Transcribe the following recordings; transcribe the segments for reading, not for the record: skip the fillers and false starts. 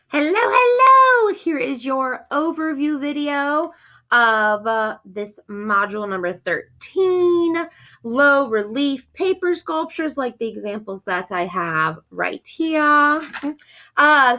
Hello! Here is your overview video of this module number 13, low relief paper sculptures like the examples that I have right here.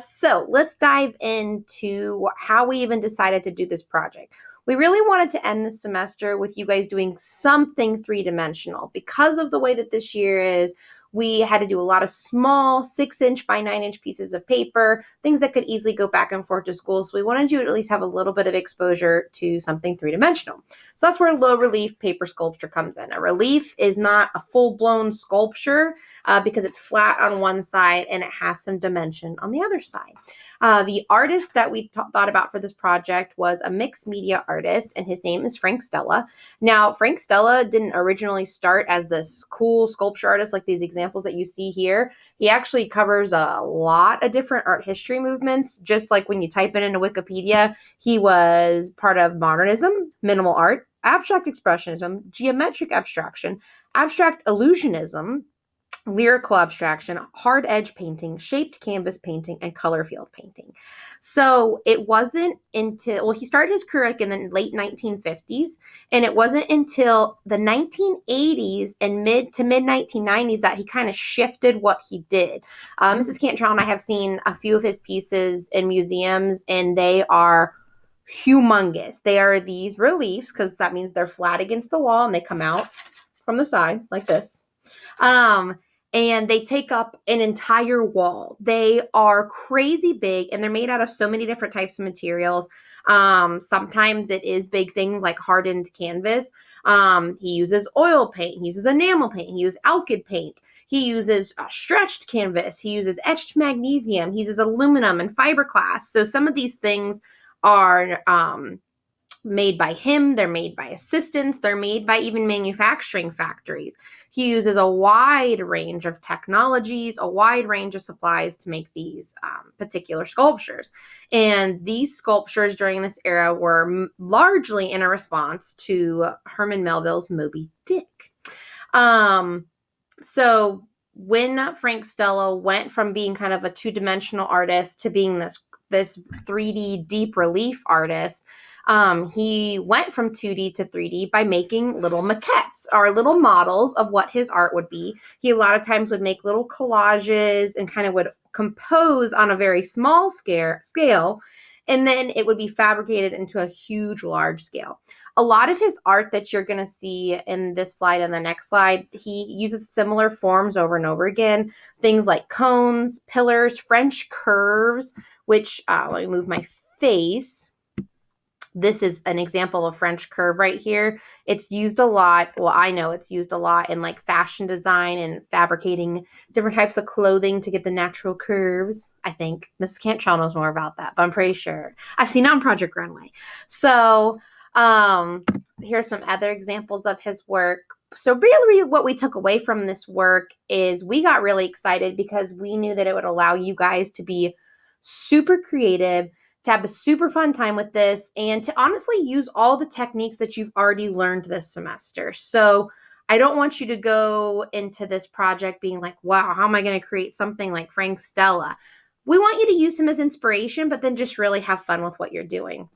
So let's dive into how we even decided to do this project. We really wanted to end the semester with you guys doing something three-dimensional. Because of the way that this year is, we had to do a lot of small 6-inch by 9-inch pieces of paper, things that could easily go back and forth to school. So we wanted you to at least have a little bit of exposure to something three-dimensional. So that's where low relief paper sculpture comes in. A relief is not a full-blown sculpture because it's flat on one side and it has some dimension on the other side. The artist that we thought about for this project was a mixed media artist, and his name is Frank Stella. Now, Frank Stella didn't originally start as this cool sculpture artist like these examples that you see here. He actually covers a lot of different art history movements. Just like when you type it into Wikipedia, he was part of modernism, minimal art, abstract expressionism, geometric abstraction, abstract illusionism, lyrical abstraction, hard edge painting, shaped canvas painting, and color field painting. So it wasn't until, he started his career like in the late 1950s, and it wasn't until the 1980s and mid 1990s that he kind of shifted what he did. Mrs. Cantrell and I have seen a few of his pieces in museums, and they are humongous. They are these reliefs, because that means they're flat against the wall, and they come out from the side like this. And they take up an entire wall. They are crazy big, and they're made out of so many different types of materials. Sometimes it is big things like hardened canvas. He uses oil paint. He uses enamel paint. He uses alkyd paint. He uses stretched canvas. He uses etched magnesium. He uses aluminum and fiberglass. So some of these things are made by him, they're made by assistants, they're made by even manufacturing factories. He uses a wide range of technologies, a wide range of supplies to make these particular sculptures. And these sculptures during this era were largely in a response to Herman Melville's Moby Dick. So when Frank Stella went from being kind of a two-dimensional artist to being this 3D deep relief artist, he went from 2D to 3D by making little maquettes or little models of what his art would be. He a lot of times would make little collages and kind of would compose on a very small scale, and then it would be fabricated into a huge, large scale. A lot of his art that you're going to see in this slide and the next slide, he uses similar forms over and over again. Things like cones, pillars, French curves, which, let me move my face. This is an example of French curve right here. It's used a lot. Well, I know it's used a lot in like fashion design and fabricating different types of clothing to get the natural curves. I think Mrs. Cantrell knows more about that, but I'm pretty sure. I've seen it on Project Runway. So here's some other examples of his work. So really what we took away from this work is we got really excited because we knew that it would allow you guys to be super creative, to have a super fun time with this, and to honestly use all the techniques that you've already learned this semester. So I don't want you to go into this project being like, wow, how am I going to create something like Frank Stella? We want you to use him as inspiration, but then just really have fun with what you're doing.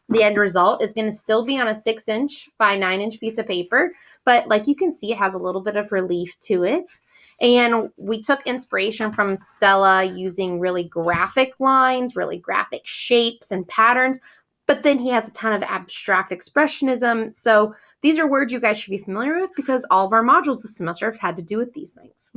The end result is going to still be on a 6-inch by 9-inch piece of paper, but like you can see, it has a little bit of relief to it. And we took inspiration from Stella using really graphic lines, really graphic shapes and patterns, but then he has a ton of abstract expressionism. So these are words you guys should be familiar with because all of our modules this semester have had to do with these things.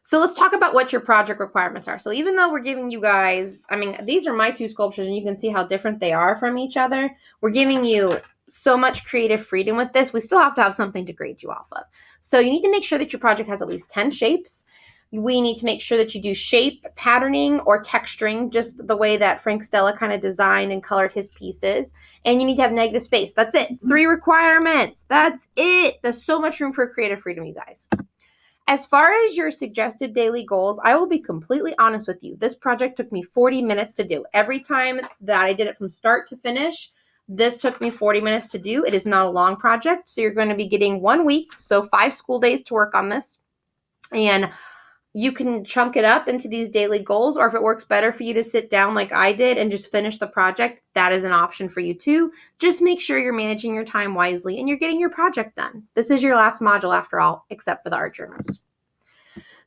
So let's talk about what your project requirements are. So even though we're giving you guys, these are my two sculptures and you can see how different they are from each other. We're giving you so much creative freedom with this. We still have to have something to grade you off of. So you need to make sure that your project has at least 10 shapes. We need to make sure that you do shape, patterning, or texturing, just the way that Frank Stella kind of designed and colored his pieces. And you need to have negative space. That's it. 3 requirements. That's it. There's so much room for creative freedom, you guys. As far as your suggested daily goals, I will be completely honest with you. This project took me 40 minutes to do. Every time that I did it from start to finish, this took me 40 minutes to do. It is not a long project, so you're going to be getting 1 week, so 5 school days to work on this. And You can chunk it up into these daily goals, or if it works better for you to sit down like I did and just finish the project, that is an option for you too. Just make sure you're managing your time wisely and you're getting your project done. This is your last module after all, except for the art journals.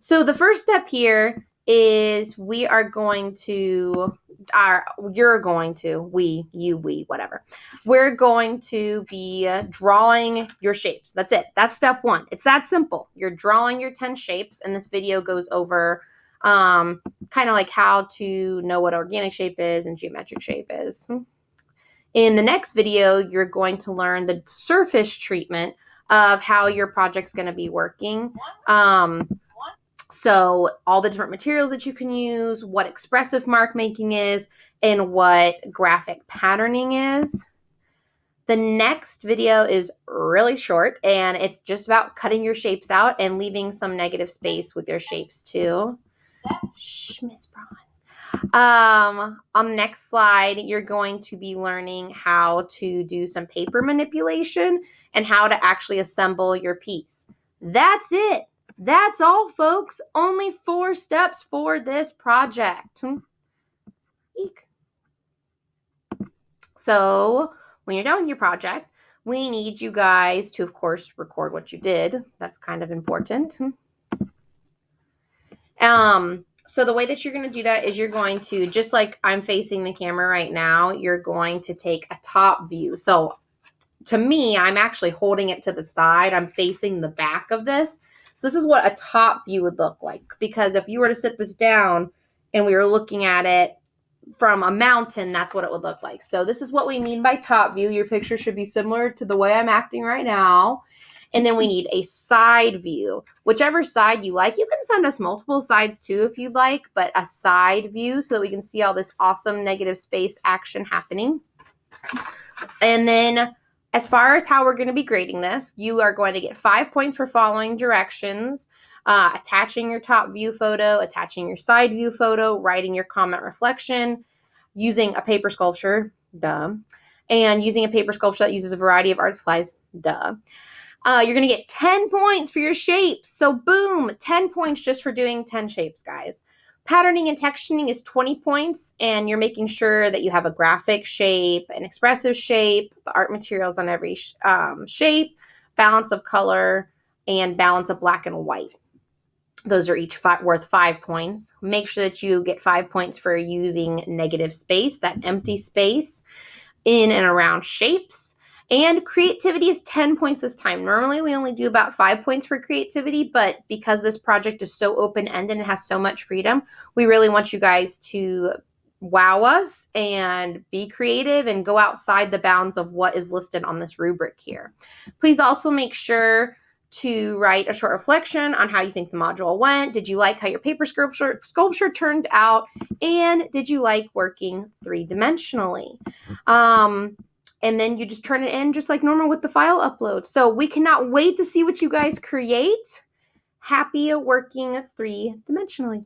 So the first step here is we, whatever. We're going to be drawing your shapes. That's it. That's step one. It's that simple. You're drawing your 10 shapes, and this video goes over kind of like how to know what organic shape is and geometric shape is. In the next video, you're going to learn the surface treatment of how your project's going to be working. So all the different materials that you can use, what expressive mark making is, and what graphic patterning is. The next video is really short, and it's just about cutting your shapes out and leaving some negative space with your shapes too. Shh, Miss Braun. On the next slide, you're going to be learning how to do some paper manipulation and how to actually assemble your piece. That's it. That's all, folks. Only 4 steps for this project. Eek. So when you're done with your project, we need you guys to, of course, record what you did. That's kind of important. So the way that you're going to do that is you're going to, just like I'm facing the camera right now, you're going to take a top view. So to me, I'm actually holding it to the side. I'm facing the back of this. So this is what a top view would look like, because if you were to sit this down and we were looking at it from a mountain, that's what it would look like. So this is what we mean by top view. Your picture should be similar to the way I'm acting right now. And then we need a side view, whichever side you like. You can send us multiple sides too if you'd like, but a side view so that we can see all this awesome negative space action happening. And then as far as how we're going to be grading this, you are going to get 5 points for following directions, attaching your top view photo, attaching your side view photo, writing your comment reflection, using a paper sculpture, duh, and using a paper sculpture that uses a variety of art supplies, duh. You're going to get 10 points for your shapes. So boom, 10 points just for doing 10 shapes, guys. Patterning and texturing is 20 points, and you're making sure that you have a graphic shape, an expressive shape, the art materials on every shape, balance of color, and balance of black and white. Those are each worth 5 points. Make sure that you get 5 points for using negative space, that empty space, in and around shapes. And creativity is 10 points this time. Normally, we only do about 5 points for creativity, but because this project is so open-ended and it has so much freedom, we really want you guys to wow us and be creative and go outside the bounds of what is listed on this rubric here. Please also make sure to write a short reflection on how you think the module went. Did you like how your paper sculpture turned out? And did you like working 3-dimensionally? And then you just turn it in just like normal with the file upload. So we cannot wait to see what you guys create. Happy working 3-dimensionally.